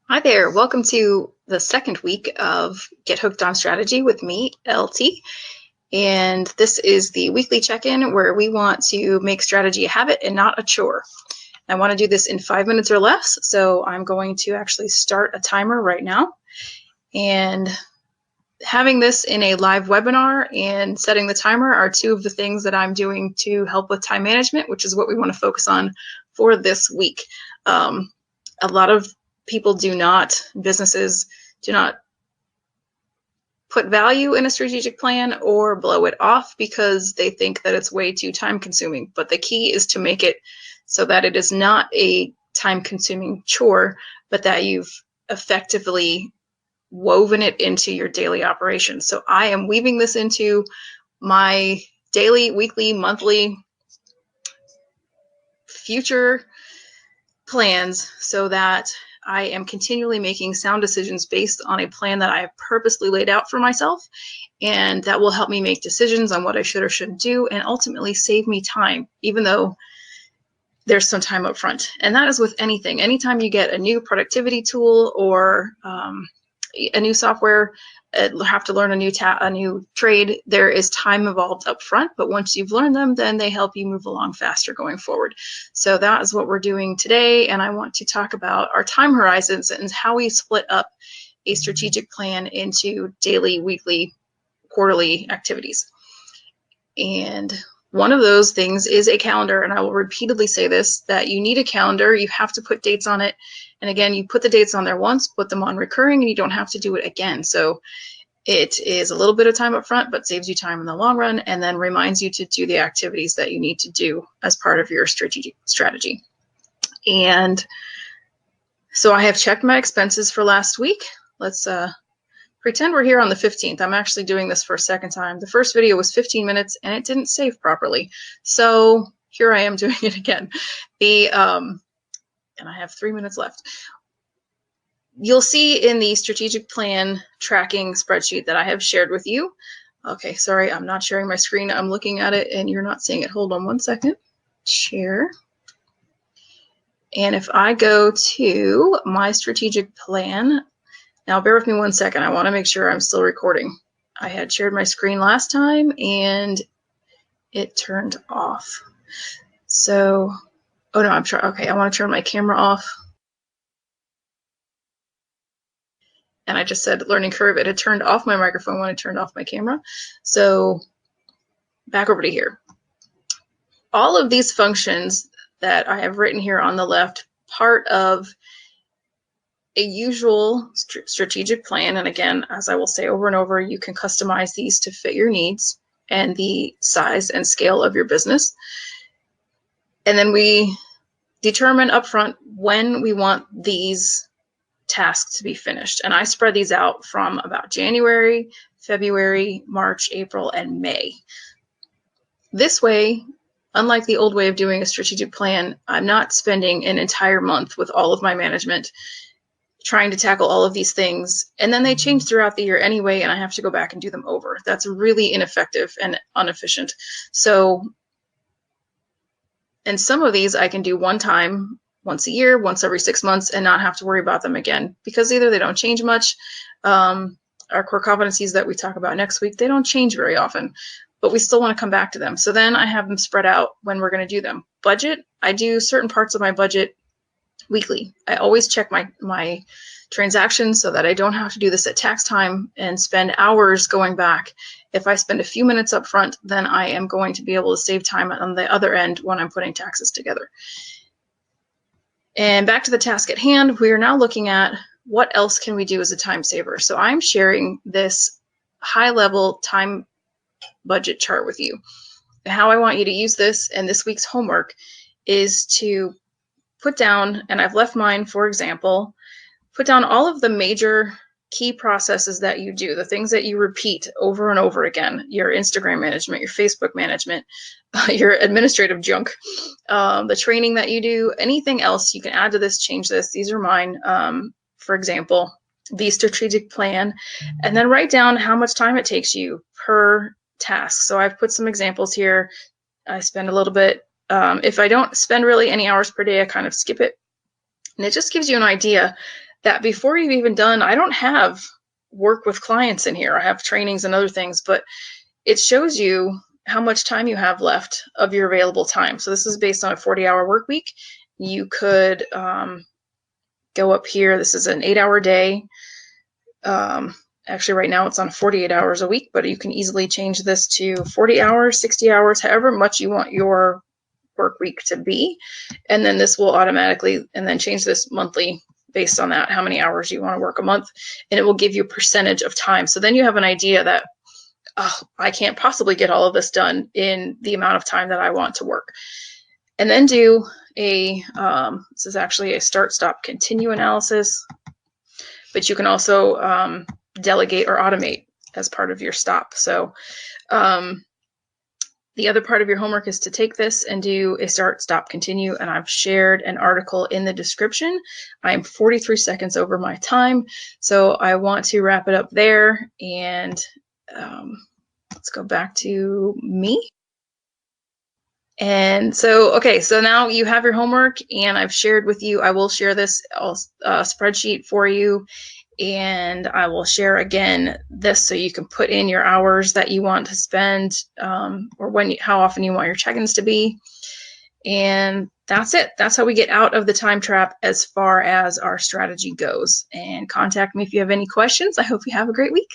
Hi there. Welcome to the second week of Get Hooked on Strategy with me, LT. And this is the weekly check-in where we want to make strategy a habit and not a chore. I want to do this in 5 minutes or less, so I'm going to actually start a timer right now. And having this in a live webinar and setting the timer are two of the things that I'm doing to help with time management, which is what we want to focus on for this week. A lot of businesses do not put value in a strategic plan or blow it off because they think that it's way too time consuming. But the key is to make it so that it is not a time consuming chore, but that you've effectively woven it into your daily operations. So I am weaving this into my daily, weekly, monthly, future plans so that I am continually making sound decisions based on a plan that I have purposely laid out for myself. And that will help me make decisions on what I should or shouldn't do and ultimately save me time, even though there's some time up front. And that is with anything. Anytime you get a new productivity tool or a new software, have to learn a new trade, there is time involved up front, but once you've learned them, then they help you move along faster going forward. So that is what we're doing today, and I want to talk about our time horizons and how we split up a strategic plan into daily, weekly, quarterly activities. And one of those things is a calendar, and I will repeatedly say this, that you need a calendar. You have to put dates on it. And again, you put the dates on there once, put them on recurring, and you don't have to do it again. So it is a little bit of time up front, but saves you time in the long run, and then reminds you to do the activities that you need to do as part of your strategic strategy. And so I have checked my expenses for last week. Let's pretend we're here on the 15th. I'm actually doing this for a second time. The first video was 15 minutes and it didn't save properly. So here I am doing it again. And I have 3 minutes left. You'll see in the strategic plan tracking spreadsheet that I have shared with you. Okay, sorry, I'm not sharing my screen. I'm looking at it and you're not seeing it. Hold on one second. Share. And if I go to my strategic plan, now bear with me 1 second. I want to make sure I'm still recording. I had shared my screen last time and it turned off. So, oh no, okay, I want to turn my camera off. And I just said learning curve. It had turned off my microphone when I turned off my camera. So back over to here. All of these functions that I have written here on the left, part of a usual strategic plan. And again, as I will say over and over, you can customize these to fit your needs and the size and scale of your business. And then we determine upfront when we want these tasks to be finished. And I spread these out from about January, February, March, April, and May. This way, unlike the old way of doing a strategic plan, I'm not spending an entire month with all of my management trying to tackle all of these things. And then they change throughout the year anyway, and I have to go back and do them over. That's really ineffective and inefficient. So, and some of these I can do one time, once a year, once every 6 months, and not have to worry about them again, because either they don't change much. Our core competencies that we talk about next week, they don't change very often, but we still want to come back to them. So then I have them spread out when we're going to do them. Budget, I do certain parts of my budget weekly. I always check my transactions so that I don't have to do this at tax time and spend hours going back. If I spend a few minutes up front, then I am going to be able to save time on the other end when I'm putting taxes together. And back to the task at hand, we are now looking at what else can we do as a time saver. So I'm sharing this high-level time budget chart with you. How I want you to use this, and this week's homework is to put down, and I've left mine, for example, put down all of the major key processes that you do, the things that you repeat over and over again, your Instagram management, your Facebook management, your administrative junk, the training that you do, anything else you can add to this, change this. These are mine, for example, the strategic plan, and then write down how much time it takes you per task. So I've put some examples here. I spend a little bit. If I don't spend really any hours per day, I kind of skip it. And it just gives you an idea that before you've even done, I don't have work with clients in here. I have trainings and other things, but it shows you how much time you have left of your available time. So this is based on a 40-hour work week. You could go up here. This is an 8-hour day. Actually, right now it's on 48 hours a week, but you can easily change this to 40 hours, 60 hours, however much you want your work week to be. And then this will automatically, and then change this monthly based on that, how many hours you want to work a month. And it will give you a percentage of time. So then you have an idea that, oh, I can't possibly get all of this done in the amount of time that I want to work. And then do a, this is actually a start, stop, continue analysis, but you can also delegate or automate as part of your stop. So the other part of your homework is to take this and do a start, stop, continue, and I've shared an article in the description. I'm 43 seconds over my time, so I want to wrap it up there, and let's go back to me. And so, okay, so now you have your homework, and I've shared with you, I will share this spreadsheet for you, and I will share again this so you can put in your hours that you want to spend, or how often you want your check-ins to be. And that's it. That's how we get out of the time trap as far as our strategy goes. And contact me if you have any questions. I hope you have a great week.